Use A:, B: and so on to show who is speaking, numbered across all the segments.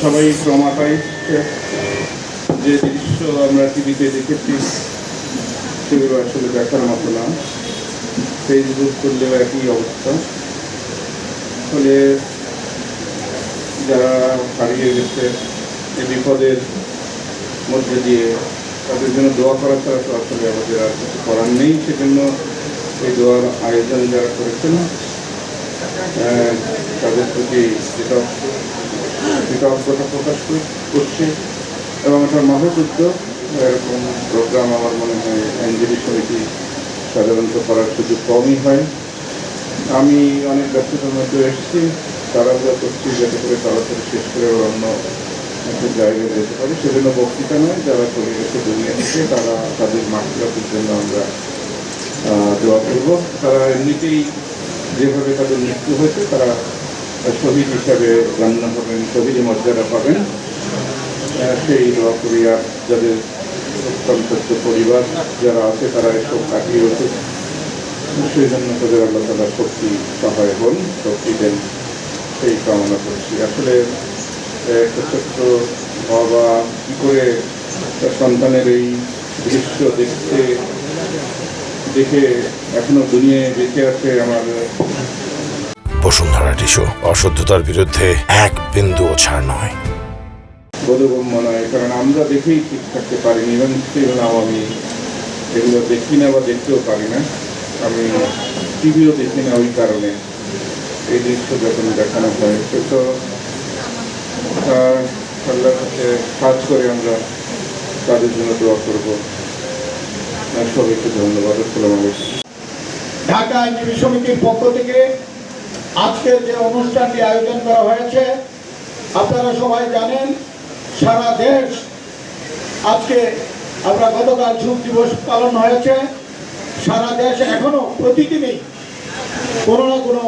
A: সবাই ট্রমাটাইজ, যে দৃশ্য আমরা টিভিতে দেখেছি সেগুলো আসলে দেখার মতো না। ফেসবুক করলেও একই অবস্থা। ফলে যারা হারিয়ে গেছে এই বিপদের মধ্যে দিয়ে তাদের জন্য দোয়া করা ছাড়া তো আসলে আমাদের আর কিছু করার নেই। সেজন্য এই দোয়ার আয়োজন যারা করেছেন তাদের প্রতি কৃতজ্ঞতা প্রকাশ করছে এবং একটা মহৎ উদ্যোগ। এরকম প্রোগ্রাম আমার মনে হয় আইনজীবী সমিতি সাধারণত করার সুযোগ কমই হয়। আমি অনেক ব্যস্ততার মধ্যে এসেছি, তাড়াহুড়া করছি যাতে করে তাড়াতাড়ি শেষ করে অন্য একটা জায়গায় যেতে পারি। সেজন্য বক্তৃতা নয়, যারা চলে গেছে দুনিয়া থেকে তারা তাদের মাতৃজাতির জন্য আমরা দোয়া করব। তারা এমনিতেই যেভাবে তাদের মৃত্যু হয়েছে তারা শহীদ হিসাবে গণ্য হবেন, শহীদ মর্যাদা পাবেন, সেই দোয়া করি। আর যাদের অত্যন্ত পরিবার যারা আছে তারা এসব কাটিয়ে ওঠে, সেই জন্য তাদের আল্লাহ তালা শক্তি সহায় হন, শক্তি দেন, সেই কামনা করছি। আসলে একটা ছোট্ট বাবা কী করে তার সন্তানের এই দৃশ্য দেখে এখনো দুনিয়ায় বেঁচে আছে। আমার
B: বসুন্ধরা টিস্যু অশুদ্ধতার বিরুদ্ধে এক বিন্দুও ছাড় নয়,
A: বোধগম্য নয়, কারণ আমরা দেখেই ঠিক থাকতে পারিনি এবং আমি এগুলো দেখি না বা দেখতেও পারি না। আমি টিভিও দেখি না, ওই কারণে এই দৃশ্য যখন দেখানো হয় সে তো আল্লাহর কাছে কাজ করে আমরা তাদের জন্য দোয়া করবো। সবাইকে ধন্যবাদ। আসসালামু আলাইকুম।
C: ঢাকা আইনজীবী সমিতির পক্ষ থেকে আজকের যে অনুষ্ঠানটি আয়োজন করা হয়েছে, আপনারা সবাই জানেন সারা দেশ আজকে আমরা গতকাল শোক দিবস পালন হয়েছে। সারা দেশ এখনো প্রতিদিনই কোনো না কোনো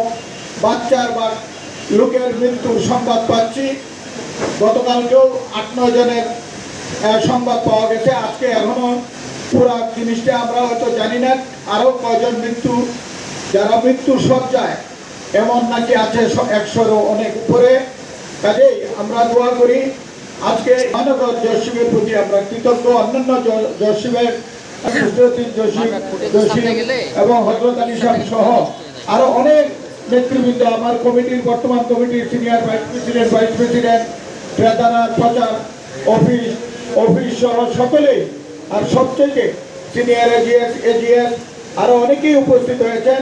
C: বাচ্চার বা লোকের মৃত্যুর সংবাদ পাচ্ছি। গতকালকেও 8-9 জনের সংবাদ পাওয়া গেছে। আজকে এখনো পুরা জিনিসটা আমরা হয়তো জানি না আরও কয়জন মৃত্যু, যারা মৃত্যুর শয্যায় এমন নাকি আছে 100-এরও অনেক উপরে। কাজেই আমরা দোয়া করি আজকে মহানগর জসিমের প্রতি আমরা কৃতজ্ঞ। অন্যান্য জসিমের এবং হযরত আলী সাহেব সহ আরো অনেক নেতৃবৃন্দ, আমার কমিটির বর্তমান কমিটির সিনিয়র ভাইস প্রেসিডেন্ট, ট্রেজারার, প্রচার অফিস সহ সকলেই, আর সবচেয়ে সিনিয়র এজিএস আরো অনেকেই উপস্থিত হয়েছেন।